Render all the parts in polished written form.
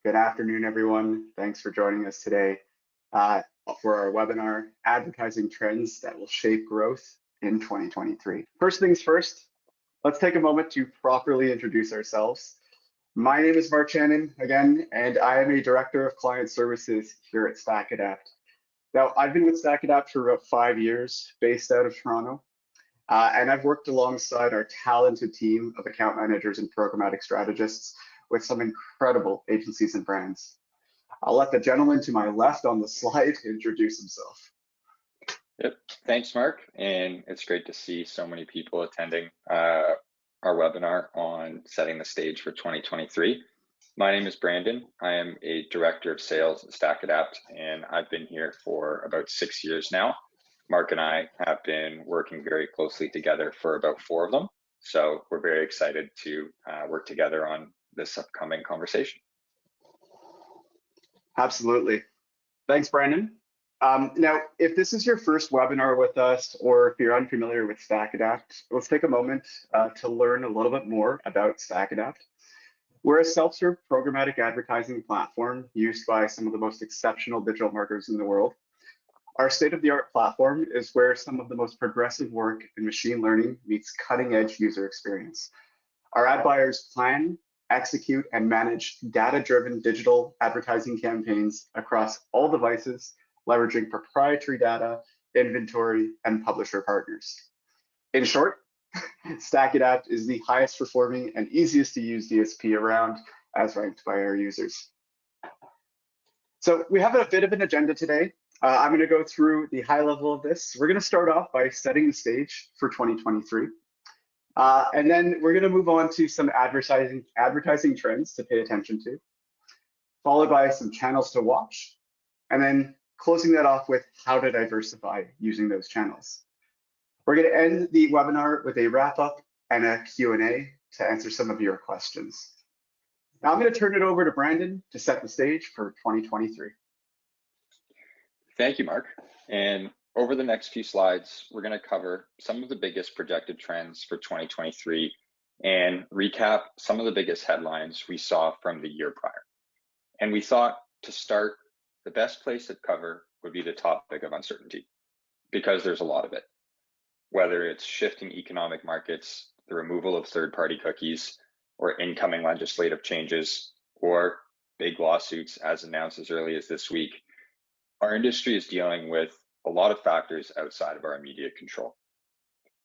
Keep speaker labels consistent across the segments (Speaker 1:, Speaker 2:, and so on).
Speaker 1: Good afternoon, everyone. Thanks for joining us today uh, for our webinar, Advertising Trends That Will Shape Growth in 2023. First things first, let's take a moment to properly introduce ourselves. My name is Mark Shannon again, and I am a Director of Client Services here at StackAdapt. Now, I've been with StackAdapt for about 5 years, based out of Toronto, and I've worked alongside our talented team of account managers and programmatic strategists with some incredible agencies and brands. I'll let the gentleman to my left on the slide introduce himself.
Speaker 2: Yep, thanks, Mark. And it's great to see so many people attending our webinar on setting the stage for 2023. My name is Brandon. I am a Director of Sales at StackAdapt, and I've been here for about 6 years now. Mark and I have been working very closely together for about 4 of them. So we're very excited to work together on this upcoming conversation.
Speaker 1: Absolutely. Thanks, Brandon. Now, if this is your first webinar with us, or if you're unfamiliar with StackAdapt, let's take a moment to learn a little bit more about StackAdapt. We're a self-serve programmatic advertising platform used by some of the most exceptional digital marketers in the world. Our state-of-the-art platform is where some of the most progressive work in machine learning meets cutting-edge user experience. Our ad buyers plan, execute, and manage data-driven digital advertising campaigns across all devices, leveraging proprietary data, inventory, and publisher partners. In short, StackAdapt is the highest performing and easiest to use DSP around, as ranked by our users. So we have a bit of an agenda today. I'm going to go through the high level of this. We're going to start off by setting the stage for 2023. And then we're going to move on to some advertising trends to pay attention to, followed by some channels to watch, and then closing that off with how to diversify using those channels. We're going to end the webinar with a wrap up and a Q&A to answer some of your questions. Now I'm going to turn it over to Brandon to set the stage for 2023.
Speaker 2: Thank you, Mark. And over the next few slides, we're going to cover some of the biggest projected trends for 2023 and recap some of the biggest headlines we saw from the year prior. And we thought to start, the best place to cover would be the topic of uncertainty, because there's a lot of it. Whether it's shifting economic markets, the removal of third-party cookies, or incoming legislative changes, or big lawsuits as announced as early as this week, our industry is dealing with a lot of factors outside of our immediate control.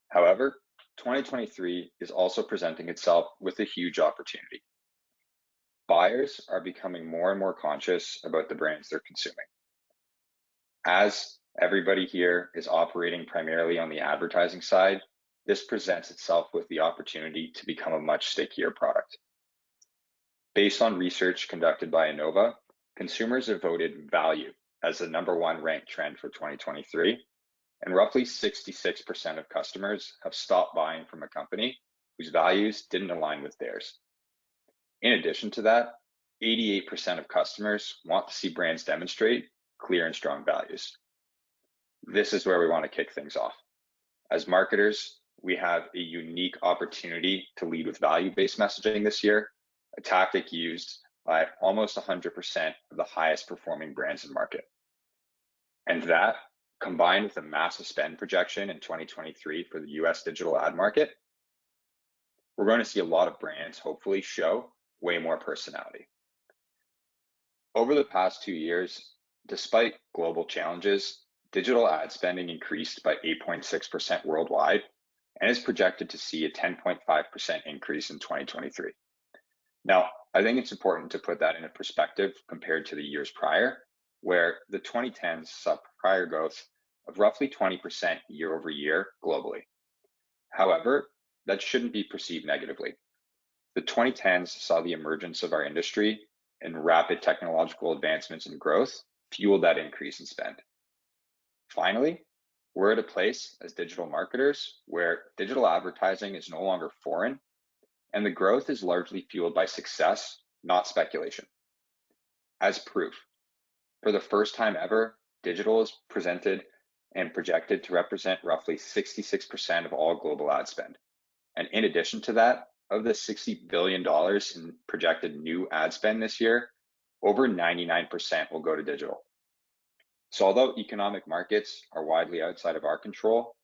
Speaker 2: However, 2023 is also presenting itself with a huge opportunity. Buyers are becoming more and more conscious about the brands they're consuming. As everybody here is operating primarily on the advertising side, this presents itself with the opportunity to become a much stickier product. Based on research conducted by Innova, consumers have voted value as the #1 ranked trend for 2023, and roughly 66% of customers have stopped buying from a company whose values didn't align with theirs. In addition to that, 88% of customers want to see brands demonstrate clear and strong values. This is where we want to kick things off. As marketers, we have a unique opportunity to lead with value-based messaging this year, a tactic used by almost 100% of the highest performing brands in market. And that, combined with a massive spend projection in 2023 for the US digital ad market, we're going to see a lot of brands hopefully show way more personality. Over the past 2 years, despite global challenges, digital ad spending increased by 8.6% worldwide and is projected to see a 10.5% increase in 2023. Now, I think it's important to put that in a perspective compared to the years prior, where the 2010s saw prior growth of roughly 20% year over year globally. However, that shouldn't be perceived negatively. The 2010s saw the emergence of our industry, and rapid technological advancements and growth fueled that increase in spend. Finally, we're at a place as digital marketers where digital advertising is no longer foreign, and the growth is largely fueled by success, not speculation. As proof, for the first time ever, digital is presented and projected to represent roughly 66% of all global ad spend. And in addition to that, of the $60 billion in projected new ad spend this year, over 99% will go to digital. So although economic markets are widely outside of our control,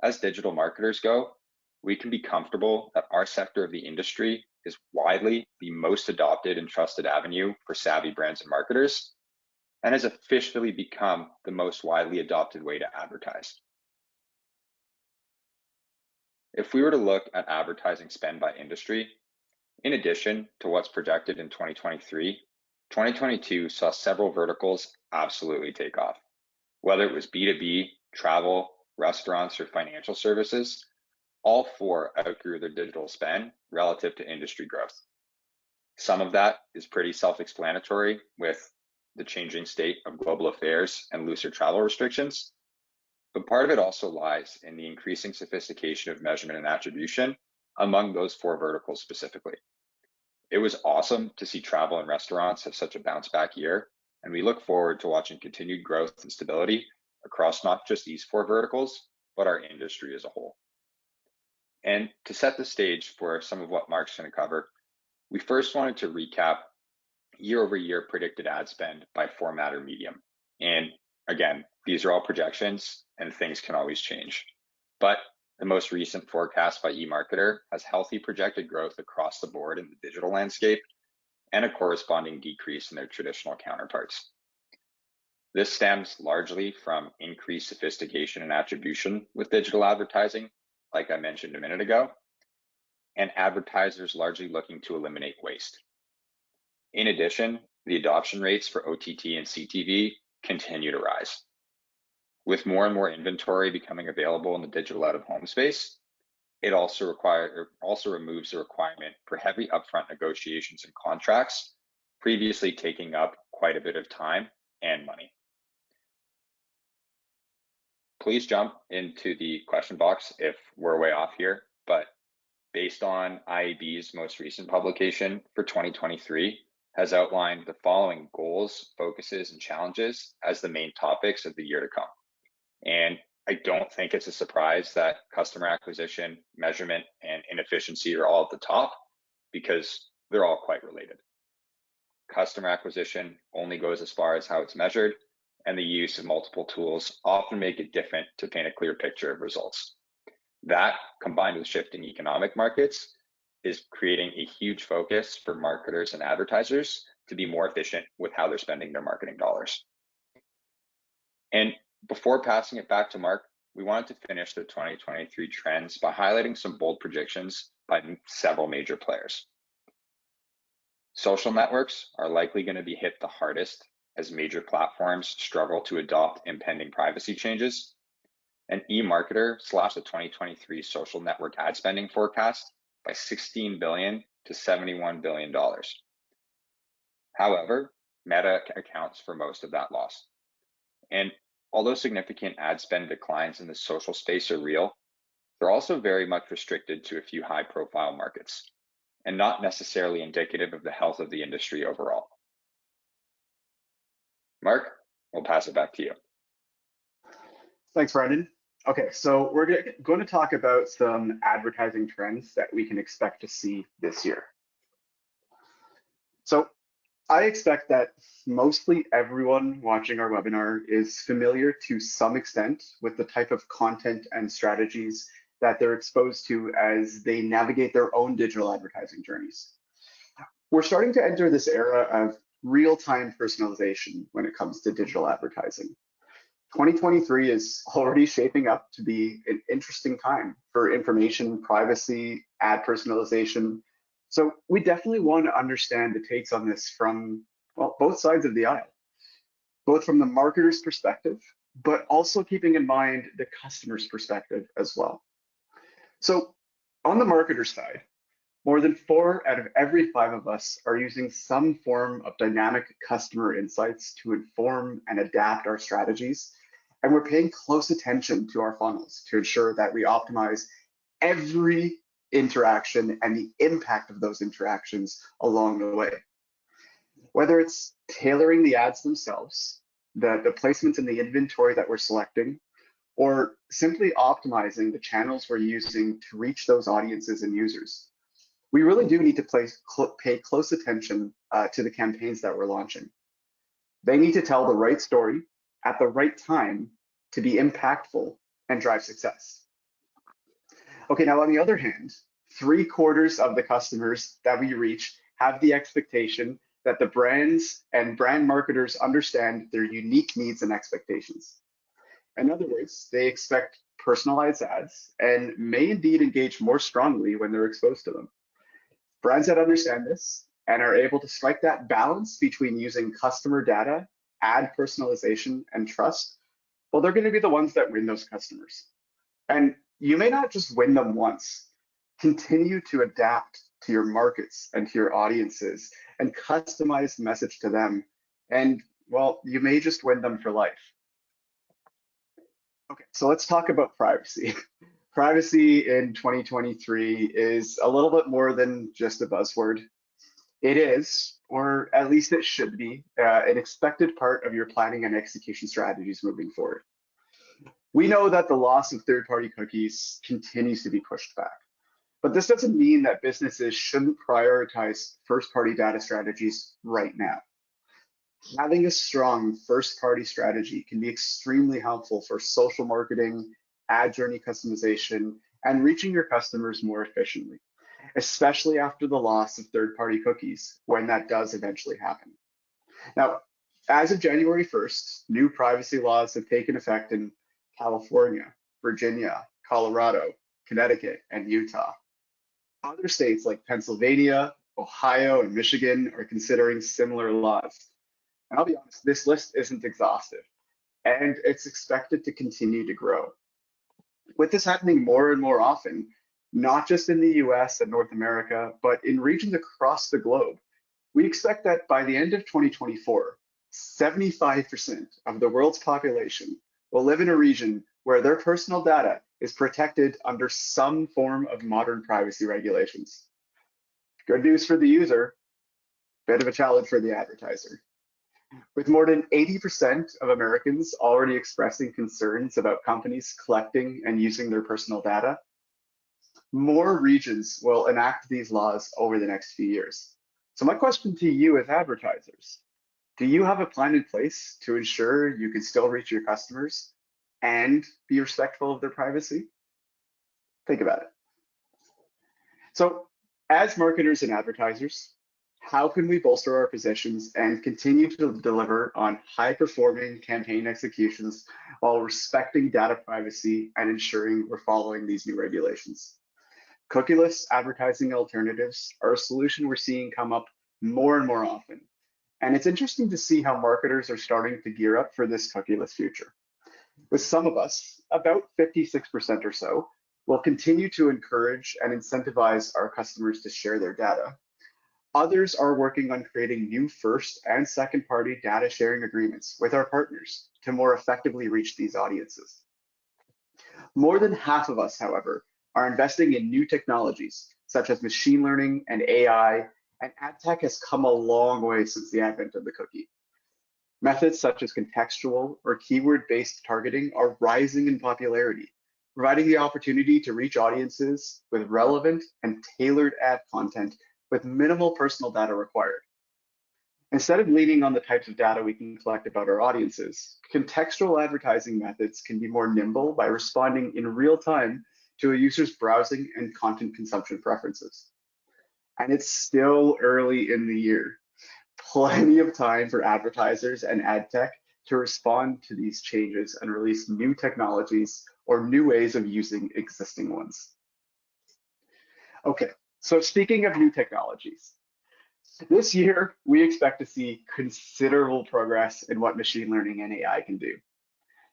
Speaker 2: as digital marketers go, we can be comfortable that our sector of the industry is widely the most adopted and trusted avenue for savvy brands and marketers, and has officially become the most widely adopted way to advertise. If we were to look at advertising spend by industry, in addition to what's projected in 2023, 2022 saw several verticals absolutely take off. Whether it was B2B, travel, restaurants, or financial services, all four outgrew their digital spend relative to industry growth. Some of that is pretty self-explanatory with the changing state of global affairs and looser travel restrictions, but part of it also lies in the increasing sophistication of measurement and attribution among those four verticals specifically. It was awesome to see travel and restaurants have such a bounce back year, and we look forward to watching continued growth and stability across not just these four verticals, but our industry as a whole. And to set the stage for some of what Mark's going to cover, we first wanted to recap year-over-year predicted ad spend by format or medium. And again, these are all projections and things can always change. But the most recent forecast by eMarketer has healthy projected growth across the board in the digital landscape and a corresponding decrease in their traditional counterparts. This stems largely from increased sophistication and attribution with digital advertising, like I mentioned a minute ago, and advertisers largely looking to eliminate waste. In addition, the adoption rates for OTT and CTV continue to rise. With more and more inventory becoming available in the digital out-of-home space, it also removes the requirement for heavy upfront negotiations and contracts, previously taking up quite a bit of time and money. Please jump into the question box if we're way off here, but based on IAB's most recent publication for 2023, has outlined the following goals, focuses, and challenges as the main topics of the year to come. And I don't think it's a surprise that customer acquisition, measurement, and inefficiency are all at the top because they're all quite related. Customer acquisition only goes as far as how it's measured, and the use of multiple tools often make it different to paint a clear picture of results. That, combined with shifting economic markets, is creating a huge focus for marketers and advertisers to be more efficient with how they're spending their marketing dollars. And before passing it back to Mark, we wanted to finish the 2023 trends by highlighting some bold predictions by several major players. Social networks are likely going to be hit the hardest as major platforms struggle to adopt impending privacy changes. And eMarketer slashed the 2023 social network ad spending forecast by $16 billion to $71 billion. However, Meta accounts for most of that loss. And although significant ad spend declines in the social space are real, they're also very much restricted to a few high-profile markets and not necessarily indicative of the health of the industry overall. Mark, we'll pass it back to you.
Speaker 1: Thanks, Brandon. Okay, so we're going to talk about some advertising trends that we can expect to see this year. So I expect that mostly everyone watching our webinar is familiar to some extent with the type of content and strategies that they're exposed to as they navigate their own digital advertising journeys. We're starting to enter this era of real-time personalization when it comes to digital advertising. 2023 is already shaping up to be an interesting time for information privacy, ad personalization. So we definitely want to understand the takes on this from, well, both sides of the aisle, both from the marketer's perspective, but also keeping in mind the customer's perspective as well. So on the marketer side, more than 4 out of every 5 of us are using some form of dynamic customer insights to inform and adapt our strategies. And we're paying close attention to our funnels to ensure that we optimize every interaction and the impact of those interactions along the way. Whether it's tailoring the ads themselves, the placements in the inventory that we're selecting, or simply optimizing the channels we're using to reach those audiences and users. we really do need to pay close attention to the campaigns that we're launching. They need to tell the right story at the right time to be impactful and drive success. Okay, now on the other hand, 3/4 of the customers that we reach have the expectation that the brands and brand marketers understand their unique needs and expectations. In other words, they expect personalized ads and may indeed engage more strongly when they're exposed to them. Brands that understand this and are able to strike that balance between using customer data, ad personalization, and trust, well, they're going to be the ones that win those customers. And you may not just win them once. Continue to adapt to your markets and to your audiences and customize the message to them. And well, you may just win them for life. Okay, so let's talk about privacy. Privacy in 2023 is a little bit more than just a buzzword. It is, or at least it should be, an expected part of your planning and execution strategies moving forward. We know that the loss of third-party cookies continues to be pushed back, but this doesn't mean that businesses shouldn't prioritize first-party data strategies right now. Having a strong first-party strategy can be extremely helpful for social marketing, ad journey customization, and reaching your customers more efficiently, especially after the loss of third-party cookies, when that does eventually happen. Now, as of January 1st, new privacy laws have taken effect in California, Virginia, Colorado, Connecticut, and Utah. Other states like Pennsylvania, Ohio, and Michigan are considering similar laws. And I'll be honest, this list isn't exhaustive, and it's expected to continue to grow. With this happening more and more often, not just in the US and North America, but in regions across the globe, we expect that by the end of 2024, 75% of the world's population will live in a region where their personal data is protected under some form of modern privacy regulations. Good news for the user, bit of a challenge for the advertiser. With more than 80% of Americans already expressing concerns about companies collecting and using their personal data, more regions will enact these laws over the next few years. So my question to you as advertisers, do you have a plan in place to ensure you can still reach your customers and be respectful of their privacy? Think about it. So as marketers and advertisers, how can we bolster our positions and continue to deliver on high-performing campaign executions while respecting data privacy and ensuring we're following these new regulations? Cookieless advertising alternatives are a solution we're seeing come up more and more often. And it's interesting to see how marketers are starting to gear up for this cookieless future. With some of us, about 56% or so, will continue to encourage and incentivize our customers to share their data. Others are working on creating new first and second party data sharing agreements with our partners to more effectively reach these audiences. More than half of us, however, are investing in new technologies such as machine learning and AI, and ad tech has come a long way since the advent of the cookie. Methods such as contextual or keyword-based targeting are rising in popularity, providing the opportunity to reach audiences with relevant and tailored ad content with minimal personal data required. Instead of leaning on the types of data we can collect about our audiences, contextual advertising methods can be more nimble by responding in real time to a user's browsing and content consumption preferences. And it's still early in the year. Plenty of time for advertisers and ad tech to respond to these changes and release new technologies or new ways of using existing ones. Okay, so speaking of new technologies, this year we expect to see considerable progress in what machine learning and AI can do.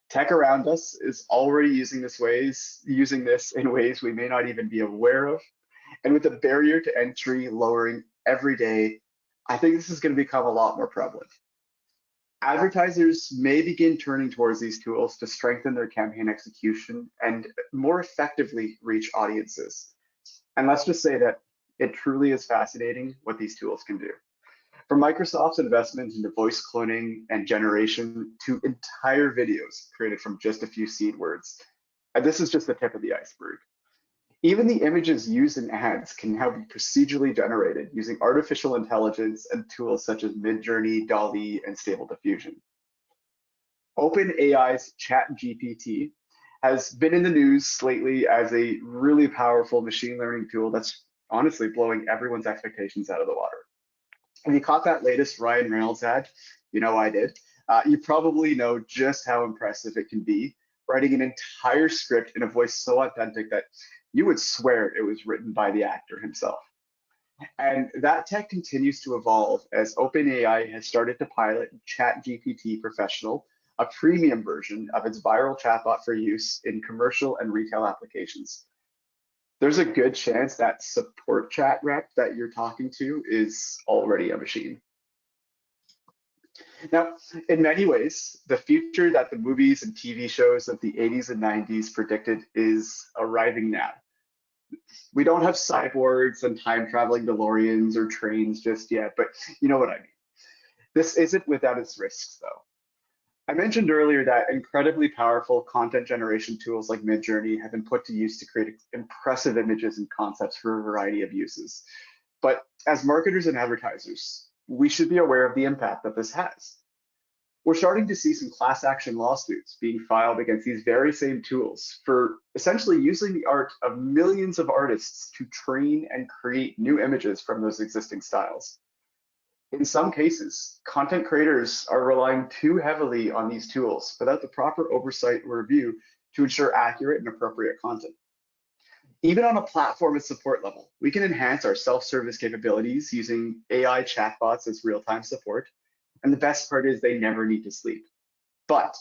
Speaker 1: Tech around us is already using this in ways we may not even be aware of. And with the barrier to entry lowering every day, I think this is going to become a lot more prevalent. Advertisers may begin turning towards these tools to strengthen their campaign execution and more effectively reach audiences. And let's just say that it truly is fascinating what these tools can do. From Microsoft's investment into voice cloning and generation to entire videos created from just a few seed words. And this is just the tip of the iceberg. Even the images used in ads can now be procedurally generated using artificial intelligence and tools such as Midjourney, DALL-E, and Stable Diffusion. OpenAI's ChatGPT has been in the news lately as a really powerful machine learning tool that's honestly blowing everyone's expectations out of the water. If you caught that latest Ryan Reynolds ad, you know I did. You probably know just how impressive it can be, writing an entire script in a voice so authentic that you would swear it was written by the actor himself. And that tech continues to evolve as OpenAI has started to pilot ChatGPT Professional, a premium version of its viral chatbot for use in commercial and retail applications. There's a good chance that support chat rep that you're talking to is already a machine. Now, in many ways, the future that the movies and TV shows of the 80s and 90s predicted is arriving now. We don't have cyborgs and time traveling DeLoreans or trains just yet, but you know what I mean. This isn't without its risks, though. I mentioned earlier that incredibly powerful content generation tools like Midjourney have been put to use to create impressive images and concepts for a variety of uses. But as marketers and advertisers, we should be aware of the impact that this has. We're starting to see some class action lawsuits being filed against these very same tools for essentially using the art of millions of artists to train and create new images from those existing styles. In some cases, content creators are relying too heavily on these tools without the proper oversight or review to ensure accurate and appropriate content. Even on a platform and support level, we can enhance our self-service capabilities using AI chatbots as real-time support. And the best part is they never need to sleep. But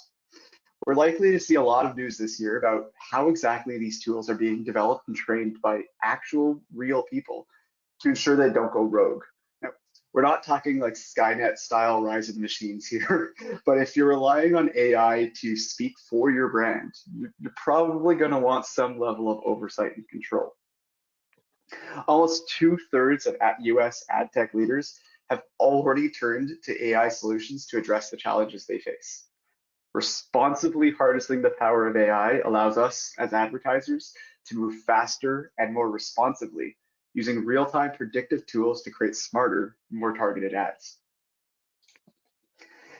Speaker 1: we're likely to see a lot of news this year about how exactly these tools are being developed and trained by actual real people to ensure they don't go rogue. Now, we're not talking like Skynet style rise of the machines here, but if you're relying on AI to speak for your brand, you're probably going to want some level of oversight and control. Almost 2/3 of US ad tech leaders have already turned to AI solutions to address the challenges they face. Responsibly harnessing the power of AI allows us as advertisers to move faster and more responsibly, using real-time predictive tools to create smarter, more targeted ads.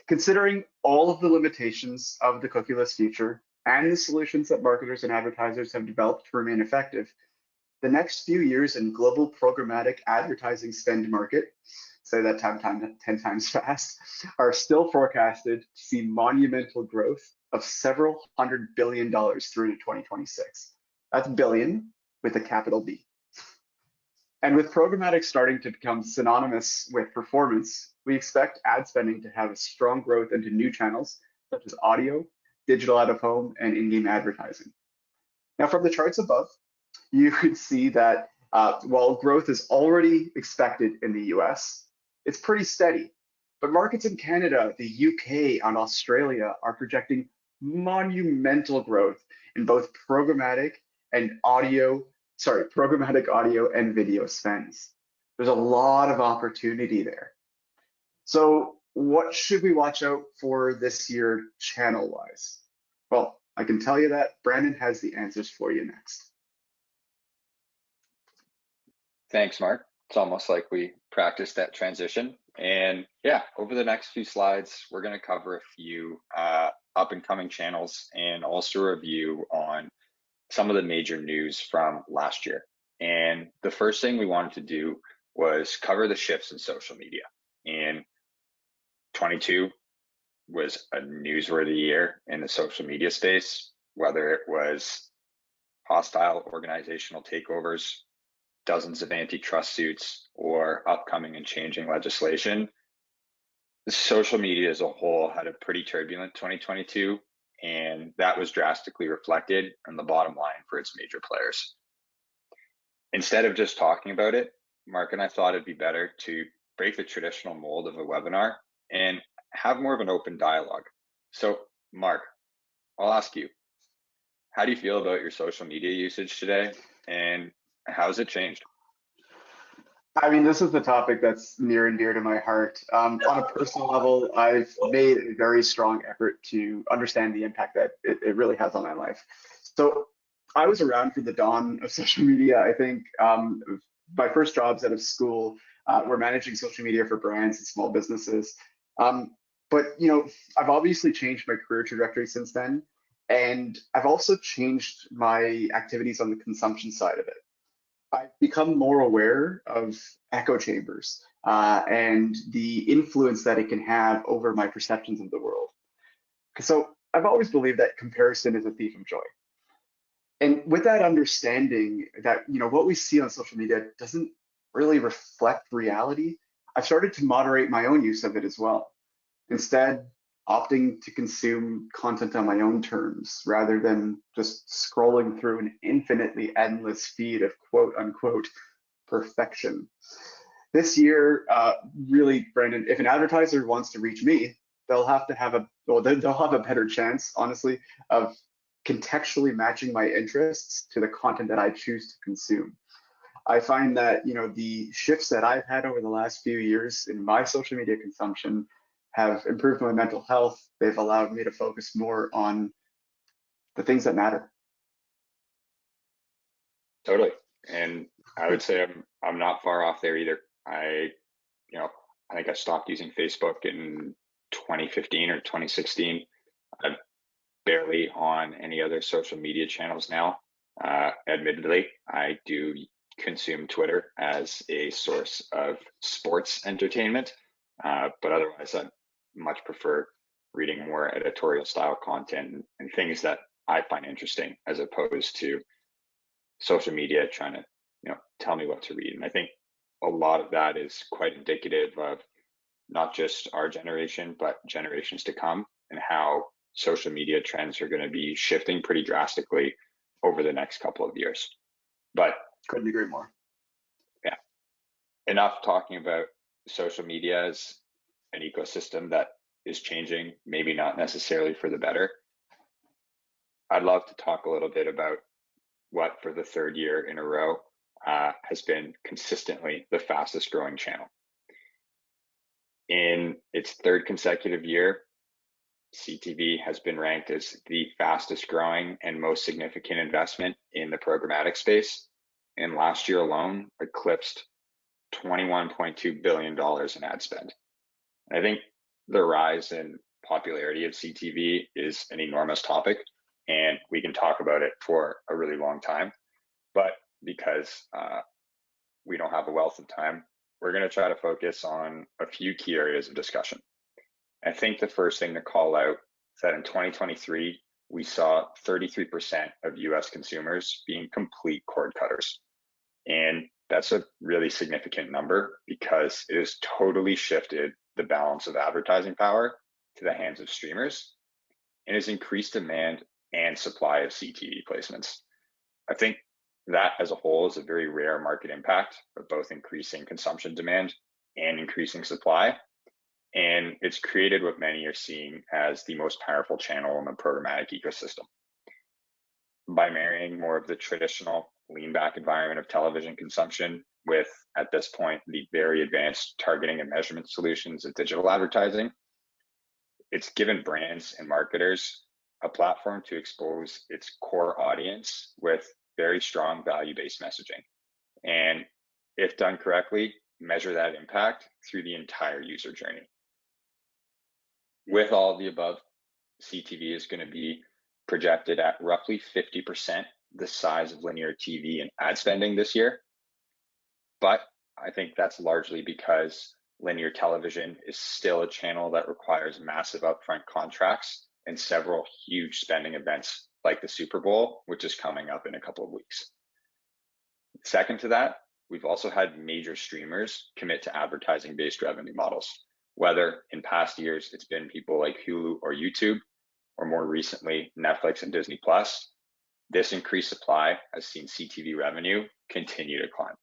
Speaker 1: Considering all of the limitations of the cookieless future and the solutions that marketers and advertisers have developed to remain effective, the next few years in global programmatic advertising spend market, say that 10 times fast, are still forecasted to see monumental growth of several $100 billion through to 2026. That's billion with a capital B. And with programmatic starting to become synonymous with performance, we expect ad spending to have a strong growth into new channels such as audio, digital out of home, and in-game advertising. Now, from the charts above, you can see that while growth is already expected in the US, it's pretty steady. But markets in Canada, the UK, and Australia are projecting monumental growth in both programmatic audio and video spends. There's a lot of opportunity there. So what should we watch out for this year channel-wise? Well, I can tell you that Brandon has the answers for you next.
Speaker 2: Thanks, Mark. It's almost like we practiced that transition. And yeah, over the next few slides, we're going to cover a few up and coming channels and also review on some of the major news from last year. And the first thing we wanted to do was cover the shifts in social media. And 22 was a newsworthy year in the social media space, whether it was hostile organizational takeovers, dozens of antitrust suits, or upcoming and changing legislation. The social media as a whole had a pretty turbulent 2022, and that was drastically reflected in the bottom line for its major players. Instead of just talking about it, Mark and I thought it'd be better to break the traditional mold of a webinar and have more of an open dialogue. So, Mark, I'll ask you, how do you feel about your social media usage today, and how's it changed?
Speaker 1: I mean, this is the topic that's near and dear to my heart. On a personal level, I've made a very strong effort to understand the impact that it really has on my life. So I was around for the dawn of social media. I think my first jobs out of school were managing social media for brands and small businesses. Um, but I've obviously changed my career trajectory since then, and I've also changed my activities on the consumption side of it. I've become more aware of echo chambers and the influence that it can have over my perceptions of the world. So I've always believed that comparison is a thief of joy. And with that understanding that, what we see on social media doesn't really reflect reality, I've started to moderate my own use of it as well. Instead, opting to consume content on my own terms rather than just scrolling through an infinitely endless feed of quote unquote perfection. This year, really, Brandon, if an advertiser wants to reach me, they'll have to have they'll have a better chance, honestly, of contextually matching my interests to the content that I choose to consume. I find that, the shifts that I've had over the last few years in my social media consumption have improved my mental health. They've allowed me to focus more on the things that matter.
Speaker 2: Totally. And I would say I'm not far off there either. I think I stopped using Facebook in 2015 or 2016. I'm barely on any other social media channels now. Admittedly, I do consume Twitter as a source of sports entertainment, but otherwise I much prefer reading more editorial style content and things that I find interesting as opposed to social media trying to tell me what to read. And I think a lot of that is quite indicative of not just our generation but generations to come, and how social media trends are going to be shifting pretty drastically over the next couple of years. But
Speaker 1: couldn't agree more.
Speaker 2: Yeah, enough talking about social media as an ecosystem that is changing, maybe not necessarily for the better. I'd love to talk a little bit about what, for the third year in a row, has been consistently the fastest growing channel. In its third consecutive year, CTV has been ranked as the fastest growing and most significant investment in the programmatic space, and last year alone eclipsed $21.2 billion in ad spend. And I think the rise in popularity of CTV is an enormous topic, and we can talk about it for a really long time. But because we don't have a wealth of time, we're going to try to focus on a few key areas of discussion. I think the first thing to call out is that in 2023, we saw 33% of US consumers being complete cord cutters. And that's a really significant number because it has totally shifted the balance of advertising power to the hands of streamers and has increased demand and supply of CTV placements. I think that as a whole is a very rare market impact of both increasing consumption demand and increasing supply. And it's created what many are seeing as the most powerful channel in the programmatic ecosystem. By marrying more of the traditional lean back environment of television consumption with, at this point, the very advanced targeting and measurement solutions of digital advertising, it's given brands and marketers a platform to expose its core audience with very strong value-based messaging. And if done correctly, measure that impact through the entire user journey. With all of the above, CTV is going to be projected at roughly 50% the size of linear TV and ad spending this year. But I think that's largely because linear television is still a channel that requires massive upfront contracts and several huge spending events like the Super Bowl, which is coming up in a couple of weeks. Second to that, we've also had major streamers commit to advertising-based revenue models, whether in past years it's been people like Hulu or YouTube, or more recently Netflix and Disney Plus. This increased supply has seen CTV revenue continue to climb.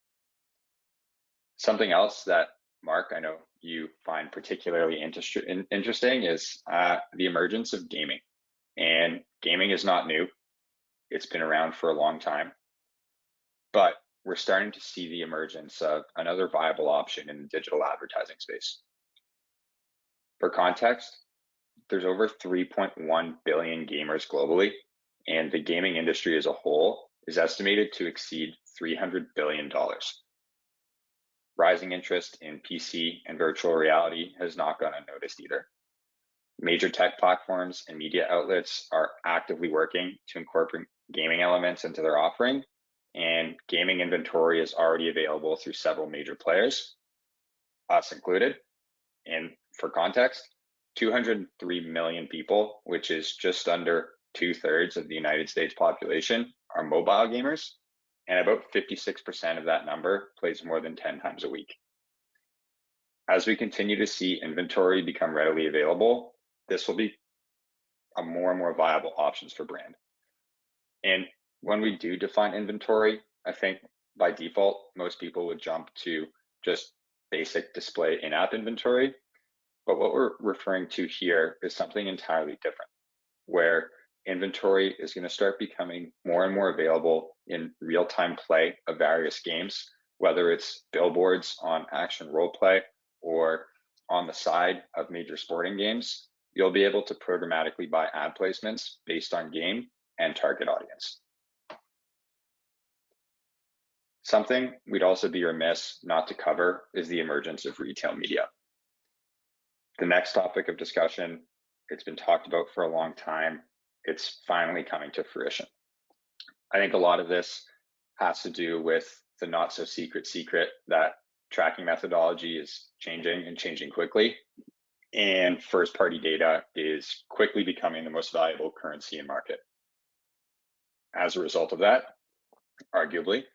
Speaker 2: Something else that, Mark, I know you find particularly interesting is the emergence of gaming. And gaming is not new. It's been around for a long time. But we're starting to see the emergence of another viable option in the digital advertising space. For context, there's over 3.1 billion gamers globally, and the gaming industry as a whole is estimated to exceed $300 billion. Rising interest in PC and virtual reality has not gone unnoticed either. Major tech platforms and media outlets are actively working to incorporate gaming elements into their offering, and gaming inventory is already available through several major players, us included. And for context, 203 million people, which is just under 2/3 of the United States population, are mobile gamers, and about 56% of that number plays more than 10 times a week. As we continue to see inventory become readily available, this will be a more and more viable options for brand. And when we do define inventory, I think by default, most people would jump to just basic display in-app inventory. But what we're referring to here is something entirely different, where inventory is going to start becoming more and more available in real-time play of various games, whether it's billboards on action role play or on the side of major sporting games. You'll be able to programmatically buy ad placements based on game and target audience. Something we'd also be remiss not to cover is the emergence of retail media. The next topic of discussion, it's been talked about for a long time. It's finally coming to fruition. I think a lot of this has to do with the not so secret that tracking methodology is changing and changing quickly. And first-party data is quickly becoming the most valuable currency in market. As a result of that, arguably,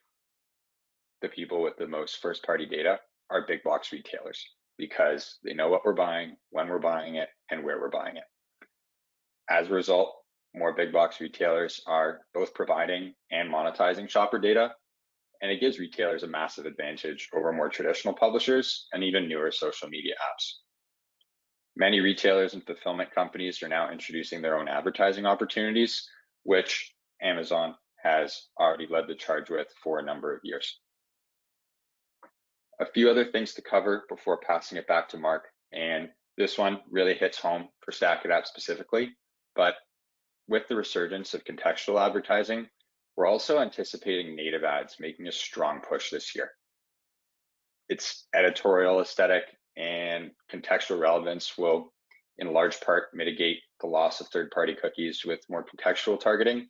Speaker 2: the people with the most first-party data are big box retailers because they know what we're buying, when we're buying it, and where we're buying it. As a result, more big box retailers are both providing and monetizing shopper data, and it gives retailers a massive advantage over more traditional publishers and even newer social media apps. Many retailers and fulfillment companies are now introducing their own advertising opportunities, which Amazon has already led the charge with for a number of years. A few other things to cover before passing it back to Mark, and this one really hits home for StackAdapt specifically, but with the resurgence of contextual advertising, we're also anticipating native ads making a strong push this year. Its editorial aesthetic and contextual relevance will, in large part, mitigate the loss of third-party cookies with more contextual targeting,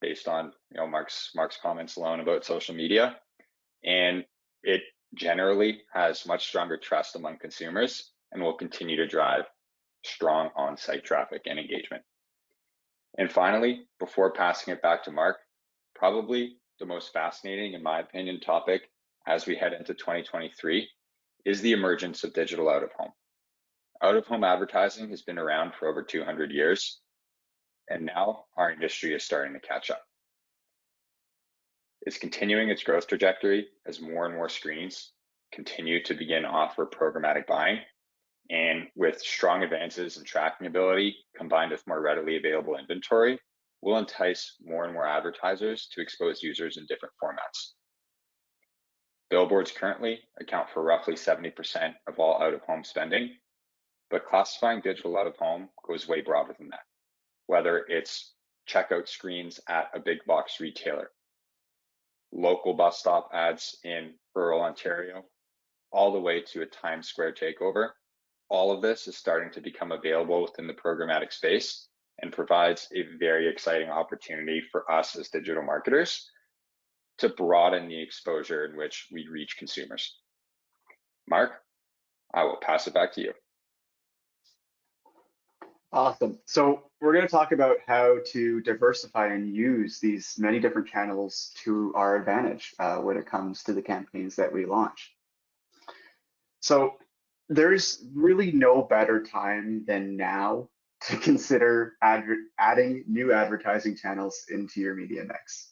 Speaker 2: based on Mark's comments alone about social media, and it generally has much stronger trust among consumers and will continue to drive strong on-site traffic and engagement. And finally, before passing it back to Mark, probably the most fascinating, in my opinion, topic as we head into 2023 is the emergence of digital out-of-home. Out-of-home advertising has been around for over 200 years, and now our industry is starting to catch up. It's continuing its growth trajectory as more and more screens continue to begin to offer programmatic buying. And with strong advances in tracking ability combined with more readily available inventory, will entice more and more advertisers to expose users in different formats. Billboards currently account for roughly 70% of all out-of-home spending, but classifying digital out-of-home goes way broader than that, whether it's checkout screens at a big box retailer, local bus stop ads in rural Ontario, all the way to a Times Square takeover. All of this is starting to become available within the programmatic space and provides a very exciting opportunity for us as digital marketers to broaden the exposure in which we reach consumers. Mark, I will pass it back to you.
Speaker 1: Awesome. So we're going to talk about how to diversify and use these many different channels to our advantage when it comes to the campaigns that we launch. So there's really no better time than now to consider adding new advertising channels into your media mix.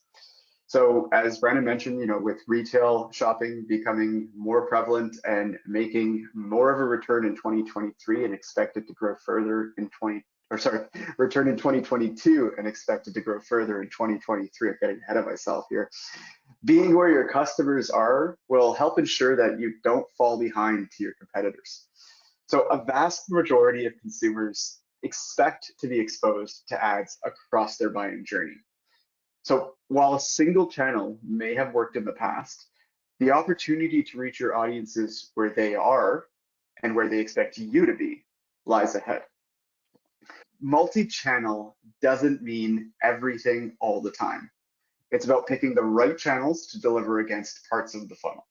Speaker 1: So as Brandon mentioned, with retail shopping becoming more prevalent and making more of a return in 2023 and expected to grow further in 2022 and expected to grow further in 2023. I'm getting ahead of myself here. Being where your customers are will help ensure that you don't fall behind to your competitors. So a vast majority of consumers expect to be exposed to ads across their buying journey. So while a single channel may have worked in the past, the opportunity to reach your audiences where they are and where they expect you to be lies ahead. Multi-channel doesn't mean everything all the time. It's about picking the right channels to deliver against parts of the funnel.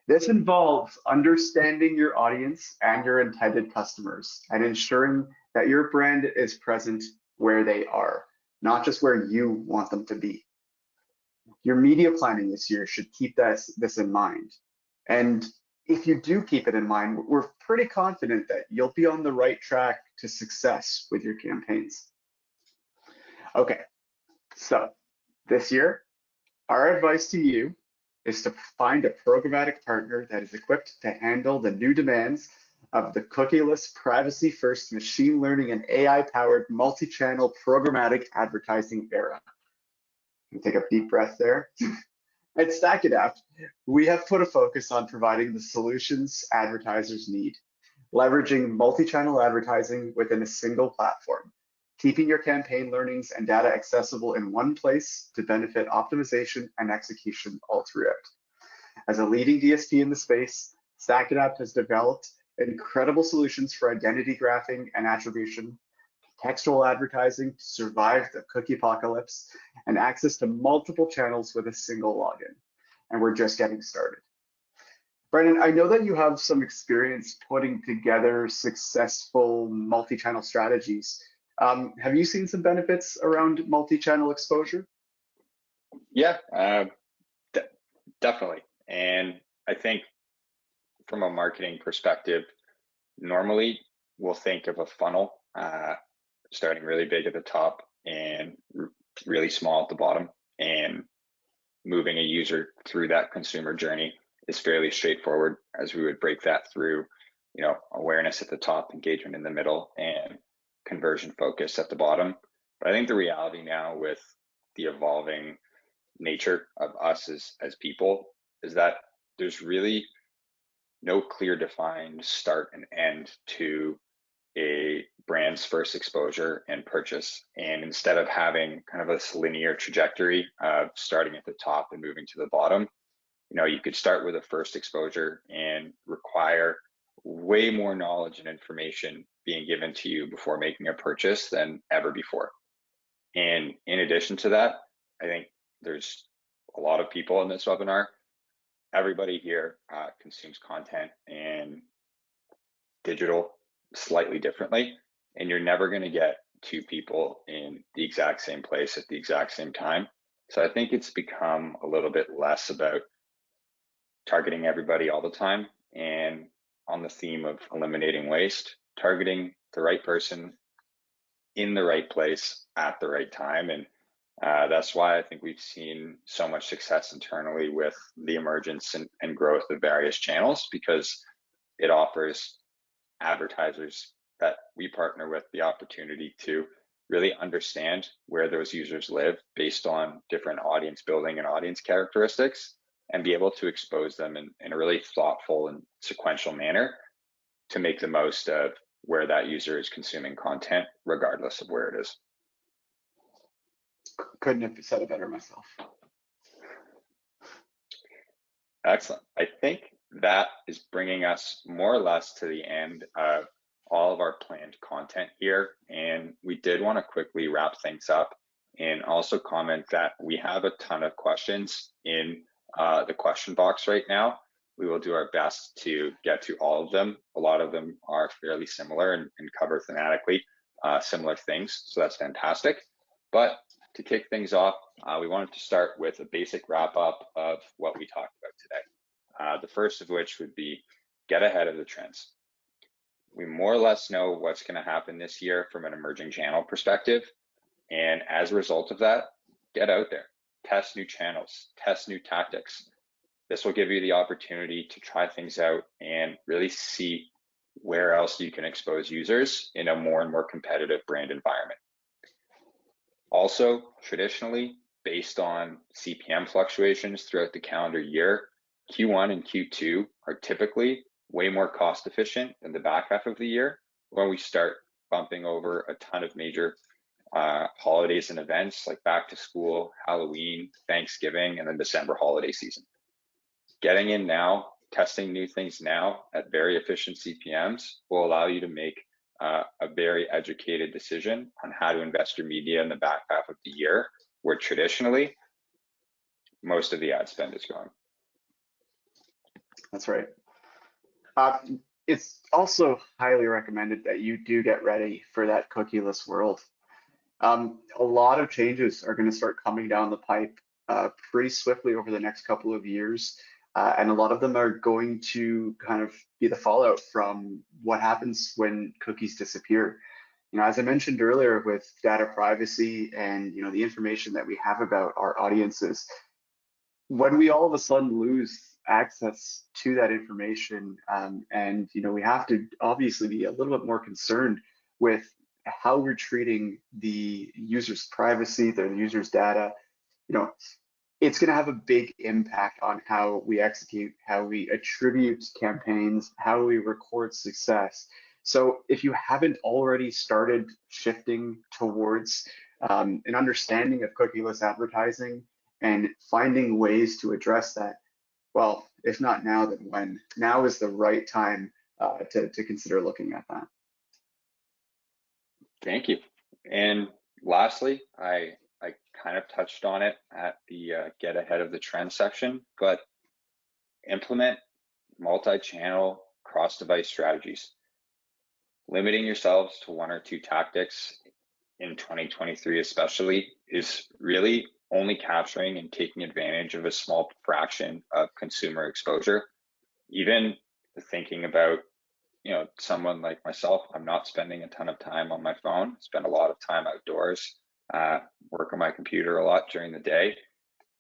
Speaker 1: This involves understanding your audience and your intended customers and ensuring that your brand is present where they are, not just where you want them to be. Your media planning this year should keep this in mind. And if you do keep it in mind, we're pretty confident that you'll be on the right track to success with your campaigns. Okay, so this year, our advice to you is to find a programmatic partner that is equipped to handle the new demands of the cookieless, privacy-first, machine learning, and AI-powered multi-channel programmatic advertising era. Take a deep breath there. At StackAdapt, we have put a focus on providing the solutions advertisers need, leveraging multi-channel advertising within a single platform, keeping your campaign learnings and data accessible in one place to benefit optimization and execution all throughout. As a leading DSP in the space, StackAdapt has developed incredible solutions for identity graphing and attribution, textual advertising to survive the cookie apocalypse, and access to multiple channels with a single login. And we're just getting started. Brandon, I know that you have some experience putting together successful multi-channel strategies. Have you seen some benefits around multi-channel exposure?
Speaker 2: Yeah, definitely. And I think from a marketing perspective, normally we'll think of a funnel starting really big at the top and really small at the bottom, and moving a user through that consumer journey is fairly straightforward, as we would break that through, awareness at the top, engagement in the middle, and conversion focus at the bottom. But I think the reality now, with the evolving nature of us as people, is that there's really no clear defined start and end to a brand's first exposure and purchase. And instead of having kind of this linear trajectory of starting at the top and moving to the bottom, you could start with a first exposure and require way more knowledge and information being given to you before making a purchase than ever before. And in addition to that, I think there's a lot of people in this webinar. Everybody here consumes content and digital slightly differently, and you're never going to get two people in the exact same place at the exact same time. So I think it's become a little bit less about targeting everybody all the time, and on the theme of eliminating waste, targeting the right person in the right place at the right time. And that's why I think we've seen so much success internally with the emergence and growth of various channels, because it offers advertisers that we partner with the opportunity to really understand where those users live based on different audience building and audience characteristics, and be able to expose them in a really thoughtful and sequential manner to make the most of where that user is consuming content, regardless of where it is.
Speaker 1: Couldn't have said it better myself.
Speaker 2: Excellent. I think that is bringing us more or less to the end of all of our planned content here. And we did want to quickly wrap things up and also comment that we have a ton of questions in the question box right now. We will do our best to get to all of them. A lot of them are fairly similar and cover thematically similar things, so that's fantastic. But to kick things off, we wanted to start with a basic wrap up of what we talked about today. The first of which would be get ahead of the trends. We more or less know what's going to happen this year from an emerging channel perspective. And as a result of that, get out there, test new channels, test new tactics. This will give you the opportunity to try things out and really see where else you can expose users in a more and more competitive brand environment. Also, traditionally, based on CPM fluctuations throughout the calendar year, Q1 and Q2 are typically way more cost efficient than the back half of the year, when we start bumping over a ton of major holidays and events like back to school, Halloween, Thanksgiving, and then December holiday season. Getting in now, testing new things now at very efficient CPMs will allow you to make a very educated decision on how to invest your media in the back half of the year, where traditionally most of the ad spend is going.
Speaker 1: That's right. It's also highly recommended that you do get ready for that cookieless world. A lot of changes are going to start coming down the pipe pretty swiftly over the next couple of years. And a lot of them are going to kind of be the fallout from what happens when cookies disappear. As I mentioned earlier with data privacy and, the information that we have about our audiences, when we all of a sudden lose access to that information, and we have to obviously be a little bit more concerned with how we're treating the user's privacy, the user's data, it's going to have a big impact on how we execute, how we attribute campaigns, how we record success. So if you haven't already started shifting towards an understanding of cookieless advertising and finding ways to address that, well, if not now, then when? Now is the right time to consider looking at that.
Speaker 2: Thank you. And lastly, I kind of touched on it at the get ahead of the trend section, but implement multi-channel cross-device strategies. Limiting yourselves to one or two tactics in 2023 especially is really only capturing and taking advantage of a small fraction of consumer exposure. Even thinking about someone like myself, I'm not spending a ton of time on my phone. I spend a lot of time outdoors, work on my computer a lot during the day.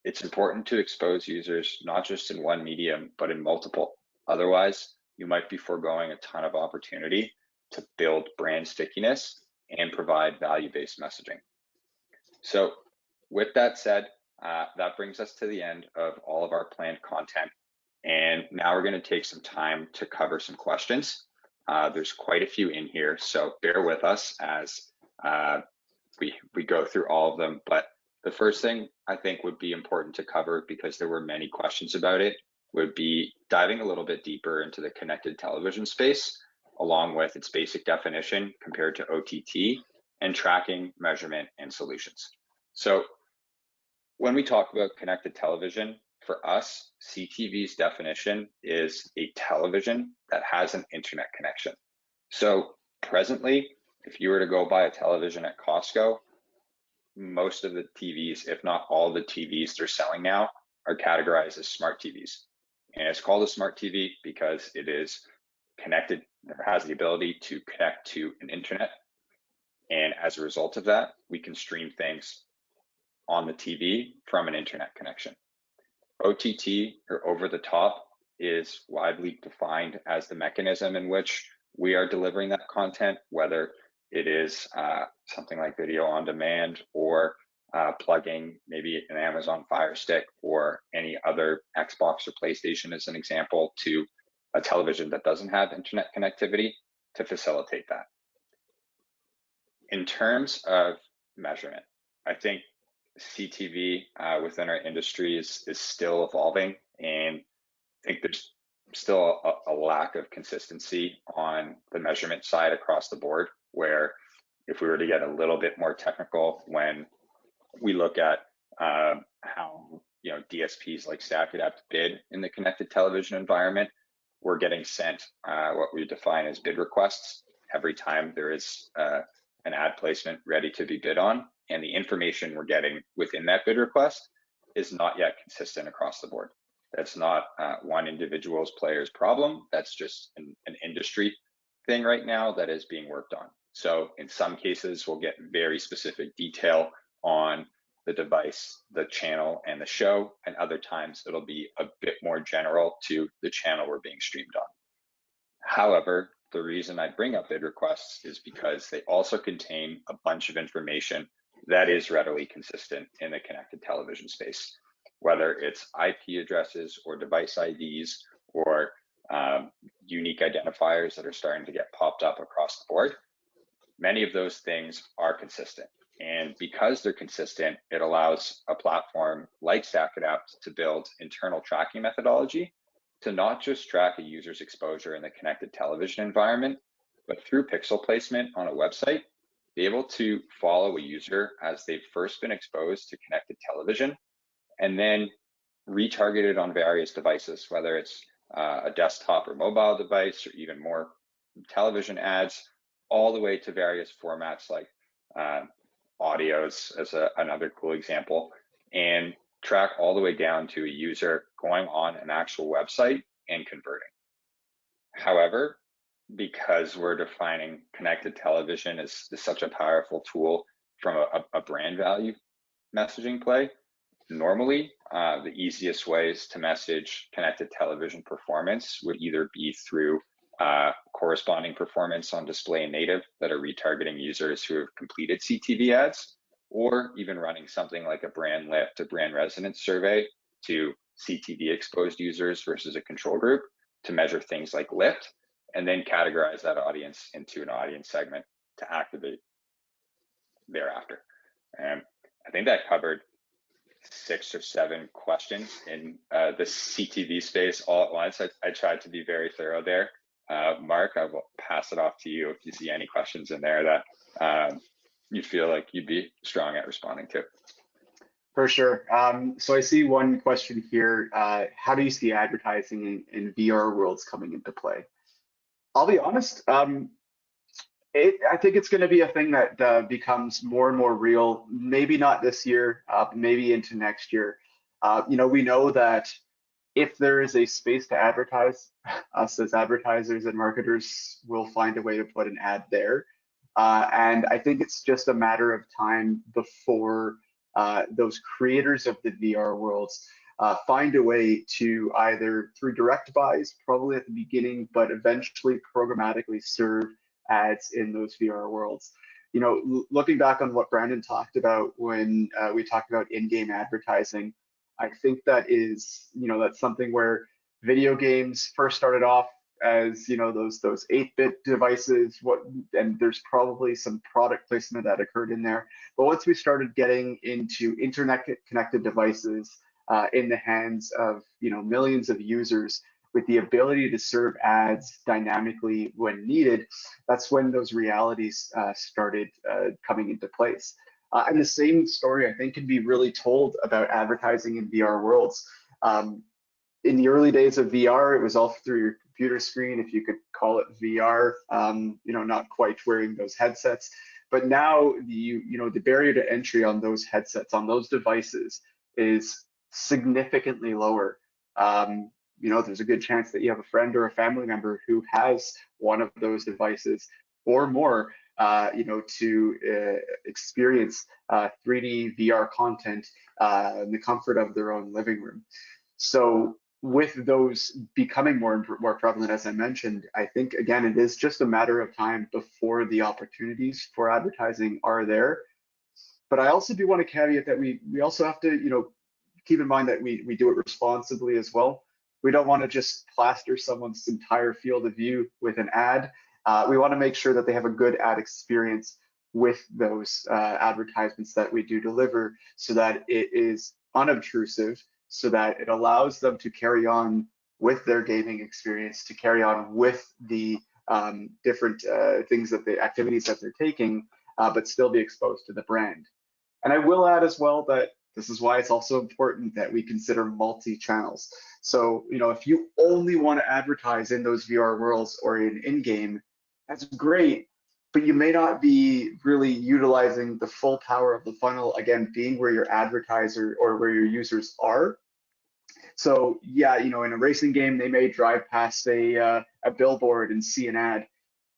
Speaker 2: It's important to expose users not just in one medium, but in multiple. Otherwise, you might be foregoing a ton of opportunity to build brand stickiness and provide value-based messaging. So with that said, that brings us to the end of all of our planned content. And now we're going to take some time to cover some questions. There's quite a few in here, so bear with us as we go through all of them. But the first thing I think would be important to cover, because there were many questions about it, would be diving a little bit deeper into the connected television space, along with its basic definition compared to OTT, and tracking, measurement, and solutions. So when we talk about connected television, for us, CTV's definition is a television that has an internet connection. So presently, if you were to go buy a television at Costco, most of the TVs, if not all the TVs they're selling now, are categorized as smart TVs. And it's called a smart TV because it is connected, or has the ability to connect to an internet. And as a result of that, we can stream things on the TV from an internet connection. OTT, or over the top, is widely defined as the mechanism in which we are delivering that content, whether it is something like video on demand, or plugging maybe an Amazon Fire Stick or any other Xbox or PlayStation as an example to a television that doesn't have internet connectivity to facilitate that. In terms of measurement, I think CTV within our industry is still evolving, and I think there's still a lack of consistency on the measurement side across the board, where if we were to get a little bit more technical, when we look at how DSPs like StackAdapt bid in the connected television environment, we're getting sent what we define as bid requests every time there is an ad placement ready to be bid on, and the information we're getting within that bid request is not yet consistent across the board. That's not one individual's player's problem. That's just an industry thing right now that is being worked on. So in some cases, we'll get very specific detail on the device, the channel, and the show, and other times it'll be a bit more general to the channel we're being streamed on. However, the reason I bring up bid requests is because they also contain a bunch of information that is readily consistent in the connected television space, whether it's IP addresses or device IDs or unique identifiers that are starting to get popped up across the board. many of those things are consistent. And because they're consistent, it allows a platform like StackAdapt to build internal tracking methodology to not just track a user's exposure in the connected television environment, but through pixel placement on a website, be able to follow a user as they've first been exposed to connected television and then retargeted on various devices, whether it's a desktop or mobile device, or even more television ads, all the way to various formats like audios as another cool example, and track all the way down to a user going on an actual website and converting. However, because we're defining connected television as such a powerful tool from a brand value messaging play, normally the easiest ways to message connected television performance would either be through corresponding performance on display and native that are retargeting users who have completed CTV ads, or even running something like a brand lift, a brand resonance survey to CTV exposed users versus a control group to measure things like lift, and then categorize that audience into an audience segment to activate thereafter. And I think that covered 6 or 7 questions in the CTV space all at once. I tried to be very thorough there. Mark, I will pass it off to you if you see any questions in there that you feel like you'd be strong at responding to.
Speaker 1: For sure. So I see one question here. How do you see advertising in VR worlds coming into play? I'll be honest. I think it's going to be a thing that becomes more and more real. Maybe not this year, maybe into next year. We know that if there is a space to advertise, us as advertisers and marketers will find a way to put an ad there. And I think it's just a matter of time before those creators of the VR worlds find a way to either through direct buys, probably at the beginning, but eventually programmatically serve ads in those VR worlds. Looking back on what Brandon talked about when we talked about in-game advertising, I think that is, that's something where video games first started off as, those 8-bit devices, and there's probably some product placement that occurred in there. But once we started getting into internet connected devices in the hands of, millions of users with the ability to serve ads dynamically when needed, that's when those realities started coming into place. And the same story, I think, can be really told about advertising in VR worlds. In the early days of VR, it was all through your computer screen, if you could call it VR, not quite wearing those headsets. But now, the barrier to entry on those headsets, on those devices, is significantly lower. There's a good chance that you have a friend or a family member who has one of those devices or more, to experience 3D VR content in the comfort of their own living room. So with those becoming more prevalent, as I mentioned, I think, again, it is just a matter of time before the opportunities for advertising are there. But I also do want to caveat that we also have to, keep in mind that we do it responsibly as well. We don't want to just plaster someone's entire field of view with an ad. We want to make sure that they have a good ad experience with those advertisements that we do deliver, so that it is unobtrusive, so that it allows them to carry on with their gaming experience, to carry on with the different activities that they're taking, but still be exposed to the brand. And I will add as well that this is why it's also important that we consider multi-channels. So, if you only want to advertise in those VR worlds or in-game, that's great, but you may not be really utilizing the full power of the funnel, again, being where your advertiser or where your users are. So yeah, in a racing game, they may drive past a billboard and see an ad,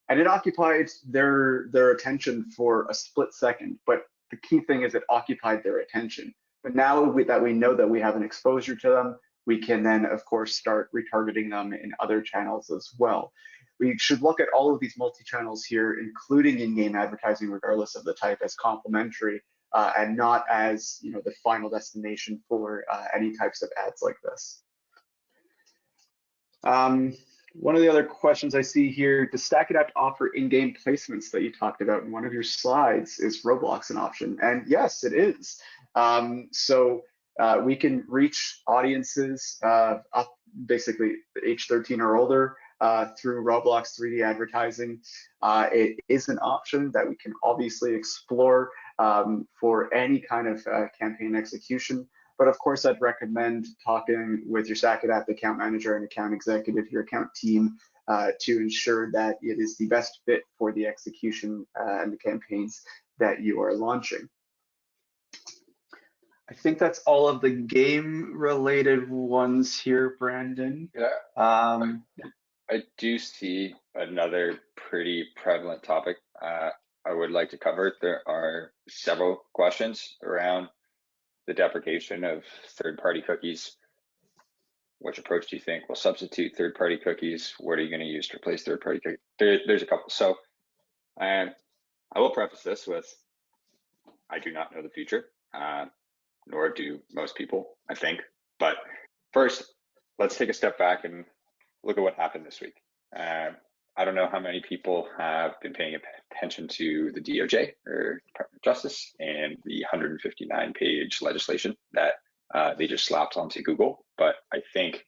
Speaker 1: and it occupied their attention for a split second. But the key thing is it occupied their attention. But now that we know that we have an exposure to them, we can then, of course, start retargeting them in other channels as well. We should look at all of these multi-channels here, including in-game advertising, regardless of the type, as complementary and not as the final destination for any types of ads like this. One of the other questions I see here, does StackAdapt offer in-game placements that you talked about in one of your slides? Is Roblox an option? And yes, it is. We can reach audiences up basically age 13 or older through Roblox 3D advertising. It is an option that we can obviously explore for any kind of campaign execution. But of course, I'd recommend talking with your StackAdapt account manager and account executive, your account team, to ensure that it is the best fit for the execution and the campaigns that you are launching. I think that's all of the game-related ones here, Brandon.
Speaker 2: Yeah. I do see another pretty prevalent topic I would like to cover. There are several questions around the deprecation of third-party cookies. Which approach do you think will substitute third-party cookies? What are you going to use to replace third-party cookies? There's a couple. So I will preface this with, I do not know the future, nor do most people, I think. But first, let's take a step back and look at what happened this week. I don't know how many people have been paying attention to the DOJ or Department of Justice and the 159-page legislation that they just slapped onto Google, but I think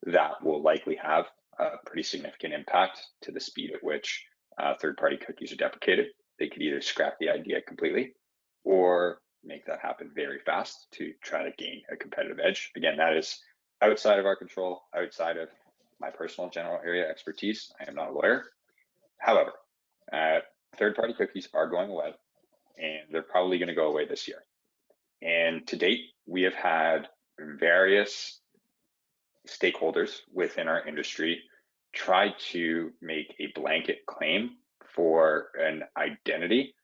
Speaker 2: that will likely have a pretty significant impact to the speed at which third-party cookies are deprecated. They could either scrap the idea completely or make that happen very fast to try to gain a competitive edge. Again, that is outside of our control, outside of my personal general area expertise. I am not a lawyer. However, third-party cookies are going away, and they're probably going to go away this year. And to date, we have had various stakeholders within our industry try to make a blanket claim for an identity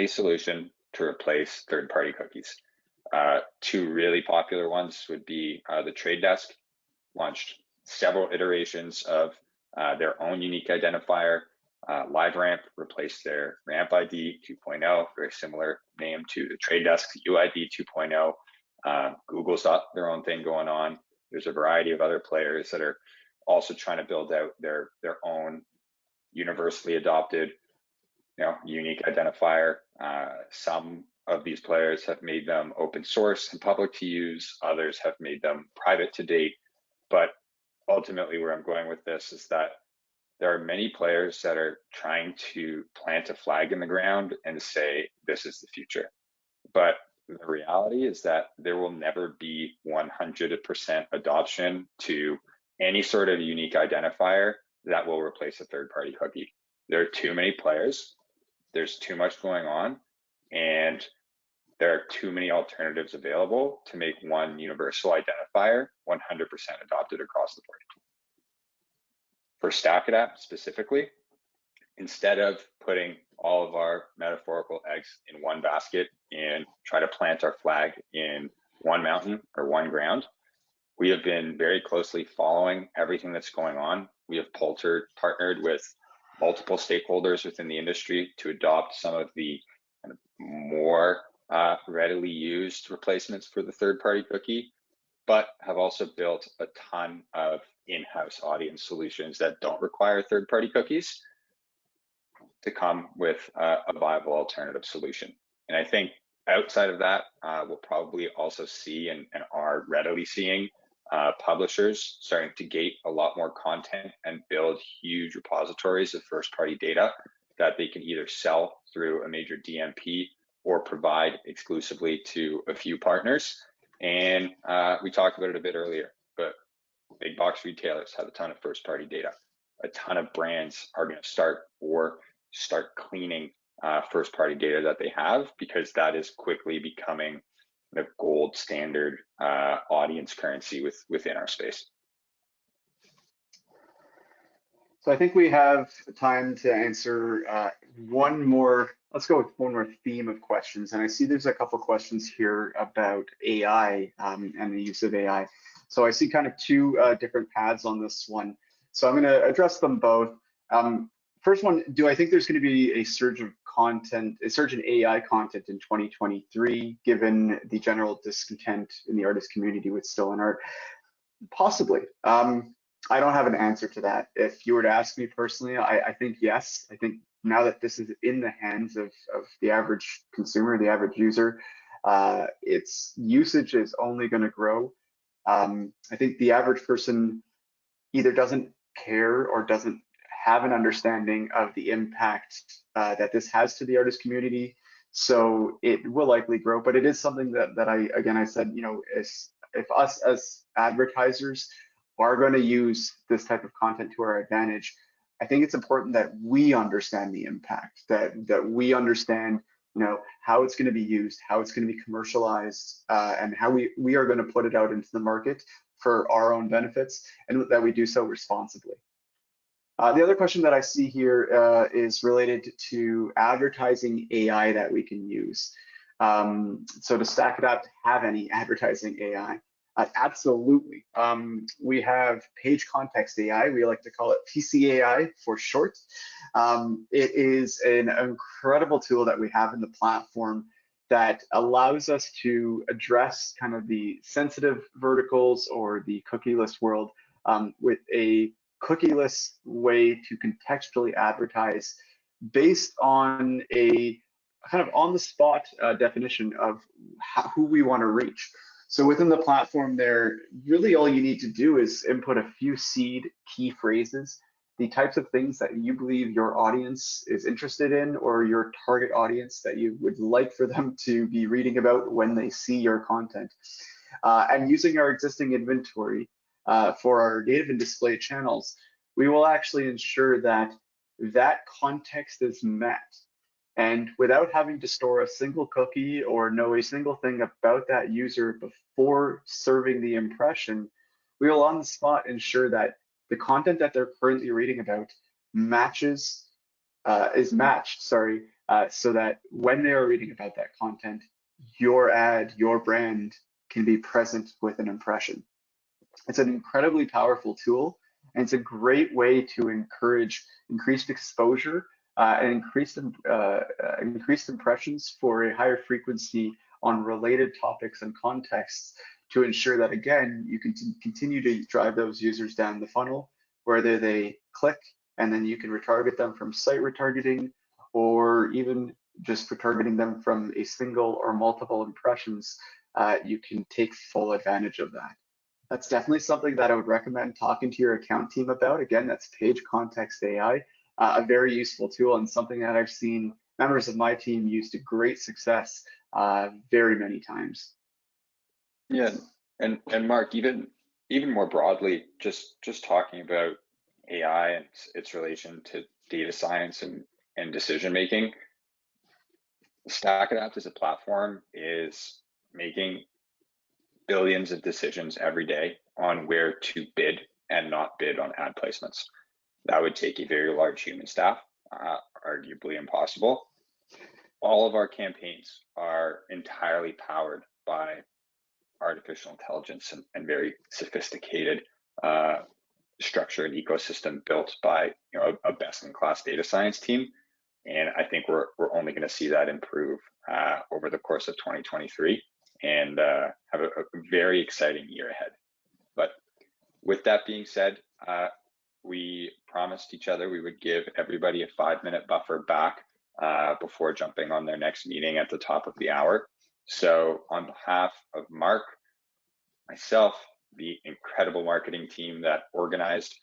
Speaker 2: solution to replace third-party cookies. Two really popular ones would be the Trade Desk launched several iterations of their own unique identifier. LiveRamp replaced their Ramp ID 2.0, very similar name to the Trade Desk UID 2.0. Google's got their own thing going on. There's a variety of other players that are also trying to build out their own universally adopted, unique identifier. Some of these players have made them open source and public to use. Others have made them private to date. But ultimately, where I'm going with this is that there are many players that are trying to plant a flag in the ground and say, this is the future. But the reality is that there will never be 100% adoption to any sort of unique identifier that will replace a third-party cookie. There are too many players, there's too much going on, and there are too many alternatives available to make one universal identifier 100% adopted across the board. For StackAdapt specifically, instead of putting all of our metaphorical eggs in one basket and try to plant our flag in one mountain or one ground, we have been very closely following everything that's going on. We have partnered with multiple stakeholders within the industry to adopt some of the kind of more readily used replacements for the third-party cookie, but have also built a ton of in-house audience solutions that don't require third-party cookies to come with a viable alternative solution. And I think outside of that, we'll probably also see and are readily seeing publishers starting to gate a lot more content and build huge repositories of first-party data that they can either sell through a major DMP or provide exclusively to a few partners. And we talked about it a bit earlier, but big box retailers have a ton of first-party data. A ton of brands are going to start cleaning first-party data that they have, because that is quickly becoming the gold standard audience currency within our space.
Speaker 1: So I think we have time to answer one more. Let's go with one more theme of questions. And I see there's a couple questions here about AI and the use of AI. So I see kind of two different paths on this one. So I'm going to address them both. First one, do I think there's going to be a surge of content, a surge in AI content in 2023, given the general discontent in the artist community with stolen art? Possibly. I don't have an answer to that. If you were to ask me personally, I think yes. I think now that this is in the hands of the average consumer, the average user, its usage is only going to grow. I think the average person either doesn't care or doesn't have an understanding of the impact that this has to the artist community. So it will likely grow, but it is something that I said, if us as advertisers are going to use this type of content to our advantage, I think it's important that we understand the impact, that we understand, how it's going to be used, how it's going to be commercialized, and how we are going to put it out into the market for our own benefits, and that we do so responsibly. The other question that I see here is related to advertising AI that we can use. So does StackAdapt have any advertising AI? Absolutely. We have page context AI. We like to call it PCAI for short. It is an incredible tool that we have in the platform that allows us to address kind of the sensitive verticals or the cookieless world with a cookieless way to contextually advertise based on a kind of on the spot definition of who we want to reach. So within the platform there, really all you need to do is input a few seed key phrases, the types of things that you believe your audience is interested in or your target audience that you would like for them to be reading about when they see your content. And using our existing inventory for our native and display channels, we will actually ensure that that context is met. And without having to store a single cookie or know a single thing about that user before serving the impression, we will on the spot ensure that the content that they're currently reading about is matched, so that when they are reading about that content, your ad, your brand can be present with an impression. It's an incredibly powerful tool, and it's a great way to encourage increased exposure and increased impressions for a higher frequency on related topics and contexts to ensure that, again, you can continue to drive those users down the funnel, whether they click and then you can retarget them from site retargeting, or even just retargeting them from a single or multiple impressions. You can take full advantage of that. That's definitely something that I would recommend talking to your account team about. Again, that's Page Context AI, a very useful tool and something that I've seen members of my team use to great success very many times.
Speaker 2: Yeah, and Mark, even more broadly, just talking about AI and its relation to data science and decision making, StackAdapt as a platform is making billions of decisions every day on where to bid and not bid on ad placements. That would take a very large human staff, arguably impossible. All of our campaigns are entirely powered by artificial intelligence and very sophisticated structure and ecosystem built by a best-in-class data science team. And I think we're only going to see that improve over the course of 2023 and have a very exciting year ahead. But with that being said, we promised each other we would give everybody a 5-minute buffer back before jumping on their next meeting at the top of the hour. So on behalf of Mark, myself, the incredible marketing team that organized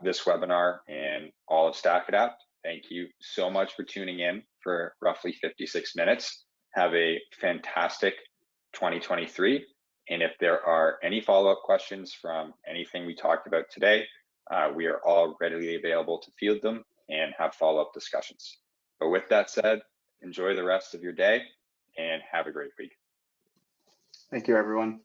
Speaker 2: this webinar, and all of StackAdapt, thank you so much for tuning in for roughly 56 minutes. Have a fantastic 2023. And if there are any follow-up questions from anything we talked about today, we are all readily available to field them and have follow-up discussions. But with that said, enjoy the rest of your day and have a great week.
Speaker 1: Thank you, everyone.